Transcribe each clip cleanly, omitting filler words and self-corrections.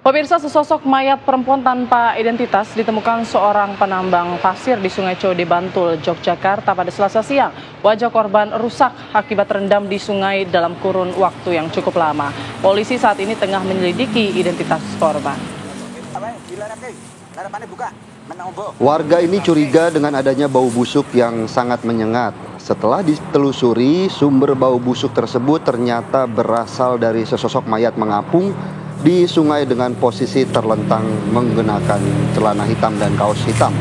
Pemirsa, sesosok mayat perempuan tanpa identitas ditemukan seorang penambang pasir di Sungai Code, Bantul, Yogyakarta pada Selasa siang. Wajah korban rusak akibat terendam di sungai dalam kurun waktu yang cukup lama. Polisi saat ini tengah menyelidiki identitas korban. Warga ini curiga dengan adanya bau busuk yang sangat menyengat. Setelah ditelusuri, sumber bau busuk tersebut ternyata berasal dari sesosok mayat mengapung di sungai dengan posisi terlentang menggunakan celana hitam dan kaos hitam.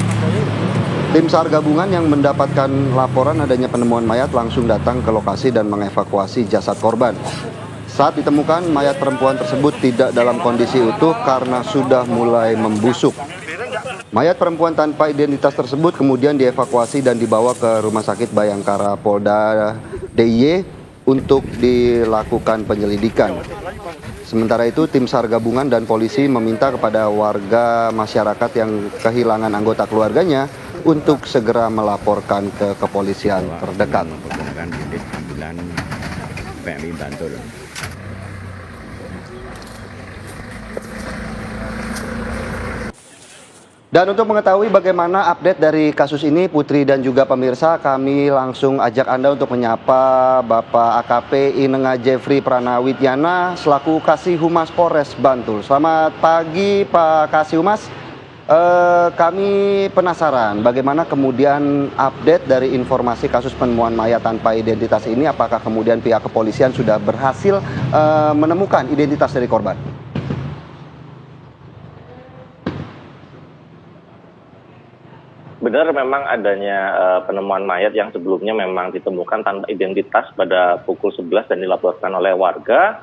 Tim SAR gabungan yang mendapatkan laporan adanya penemuan mayat langsung datang ke lokasi dan mengevakuasi jasad korban. Saat ditemukan, mayat perempuan tersebut tidak dalam kondisi utuh karena sudah mulai membusuk. Mayat perempuan tanpa identitas tersebut kemudian dievakuasi dan dibawa ke Rumah Sakit Bayangkara Polda DIY untuk dilakukan penyelidikan. Sementara itu, tim SAR gabungan dan polisi meminta kepada warga masyarakat yang kehilangan anggota keluarganya untuk segera melaporkan ke kepolisian terdekat. Menggunakan unit ambulan PMI Bantul. Dan untuk mengetahui bagaimana update dari kasus ini, Putri dan juga pemirsa, kami langsung ajak Anda untuk menyapa Bapak AKP Inenga Jeffrey Pranawityana selaku Kasihumas Polres Bantul. Selamat pagi Pak Kasihumas. Kami penasaran bagaimana kemudian update dari informasi kasus penemuan mayat tanpa identitas ini. Apakah kemudian pihak kepolisian sudah berhasil menemukan identitas dari korban? Benar, memang adanya penemuan mayat yang sebelumnya memang ditemukan tanpa identitas pada pukul 11 dan dilaporkan oleh warga.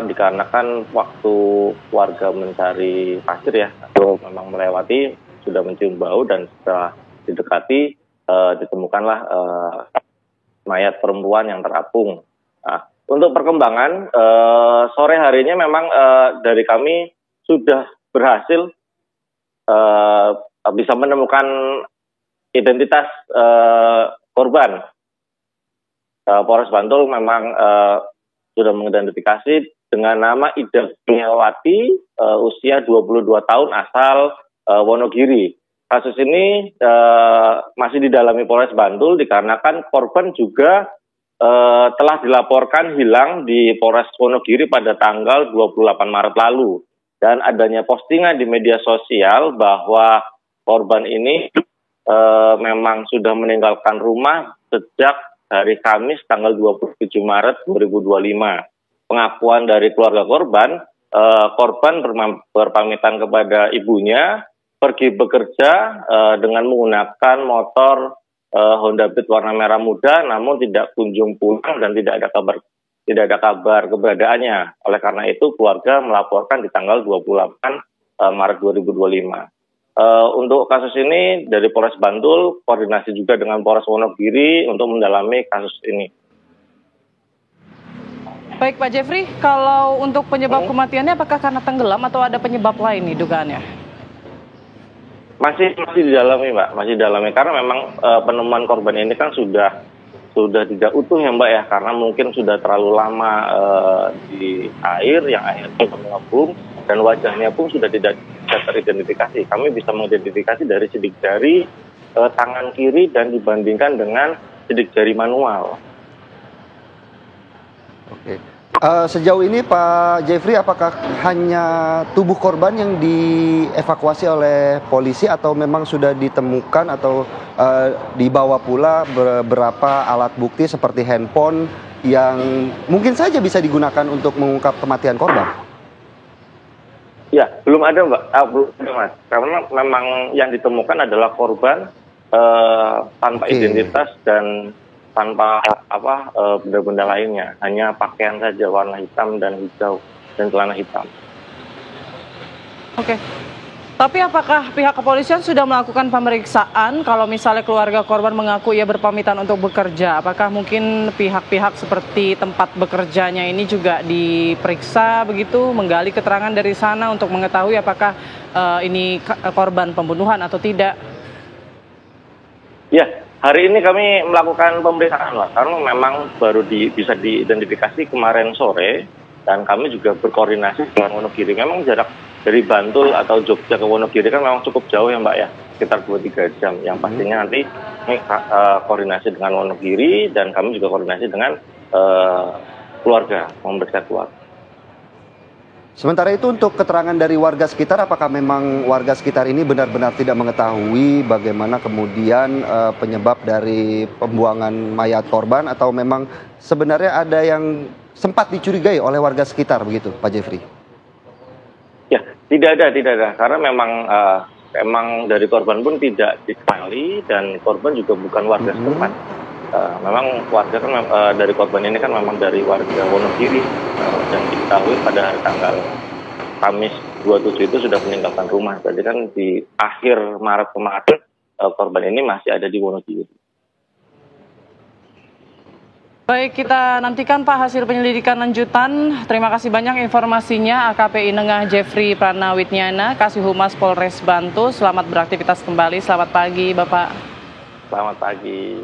Dikarenakan waktu warga mencari pasir ya, atau memang melewati, sudah mencium bau dan setelah didekati ditemukanlah mayat perempuan yang terapung. Nah, untuk perkembangan sore harinya memang dari kami sudah berhasil bisa menemukan identitas korban. Polres Bantul memang sudah mengidentifikasi dengan nama Ida Kurniawati, usia 22 tahun, asal Wonogiri. Kasus ini masih didalami Polres Bantul dikarenakan korban juga telah dilaporkan hilang di Polres Wonogiri pada tanggal 28 Maret lalu. Dan adanya postingan di media sosial bahwa korban ini memang sudah meninggalkan rumah sejak hari Kamis tanggal 27 Maret 2025. Pengakuan dari keluarga korban, korban berpamitan kepada ibunya pergi bekerja dengan menggunakan motor Honda Beat warna merah muda, namun tidak kunjung pulang dan tidak ada kabar keberadaannya. Oleh karena itu, keluarga melaporkan di tanggal 28 Maret 2025. Untuk kasus ini, dari Polres Bantul, koordinasi juga dengan Polres Wonogiri untuk mendalami kasus ini. Baik Pak Jeffrey, kalau untuk penyebab kematiannya apakah karena tenggelam atau ada penyebab lain nih dugaannya? Masih didalami Mbak, masih didalami karena memang penemuan korban ini kan sudah tidak utuh ya Mbak ya, karena mungkin sudah terlalu lama di air, yang akhirnya mengepung, dan wajahnya pun sudah tidak bisa teridentifikasi. Kami bisa mengidentifikasi dari sidik jari tangan kiri dan dibandingkan dengan sidik jari manual. Oke. Sejauh ini Pak Jeffrey, apakah hanya tubuh korban yang dievakuasi oleh polisi atau memang sudah ditemukan atau dibawa pula beberapa alat bukti seperti handphone yang mungkin saja bisa digunakan untuk mengungkap kematian korban? Ya, belum ada Mbak, belum ada Mas. Karena memang yang ditemukan adalah korban tanpa identitas dan tanpa benda-benda lainnya, hanya pakaian saja warna hitam dan hijau dan celana hitam. Oke. Tapi apakah pihak kepolisian sudah melakukan pemeriksaan kalau misalnya keluarga korban mengaku ia berpamitan untuk bekerja? Apakah mungkin pihak-pihak seperti tempat bekerjanya ini juga diperiksa begitu, menggali keterangan dari sana untuk mengetahui apakah ini korban pembunuhan atau tidak? Ya, hari ini kami melakukan pemeriksaan, karena memang baru bisa diidentifikasi kemarin sore dan kami juga berkoordinasi dengan Wonogiri. Memang jarak dari Bantul atau Jogja ke Wonogiri kan memang cukup jauh ya Mbak ya, sekitar 2-3 jam. Yang pastinya nanti koordinasi dengan Wonogiri dan kami juga koordinasi dengan keluarga, memeriksa keluarga. Sementara itu untuk keterangan dari warga sekitar, apakah memang warga sekitar ini benar-benar tidak mengetahui bagaimana kemudian penyebab dari pembuangan mayat korban, atau memang sebenarnya ada yang sempat dicurigai oleh warga sekitar begitu, Pak Jeffrey? Ya, tidak ada, karena memang dari korban pun tidak dikenali dan korban juga bukan warga setempat. Memang warga kan dari korban ini kan memang dari warga Wonogiri dan diketahui pada tanggal Kamis 27 itu sudah meninggalkan rumah. Jadi kan di akhir Maret kemarin korban ini masih ada di Wonogiri. Baik, kita nantikan Pak hasil penyelidikan lanjutan. Terima kasih banyak informasinya AKP Inengah Jeffrey Pranawitnyana, Kasih Humas Polres Bantul. Selamat beraktivitas kembali. Selamat pagi Bapak. Selamat pagi.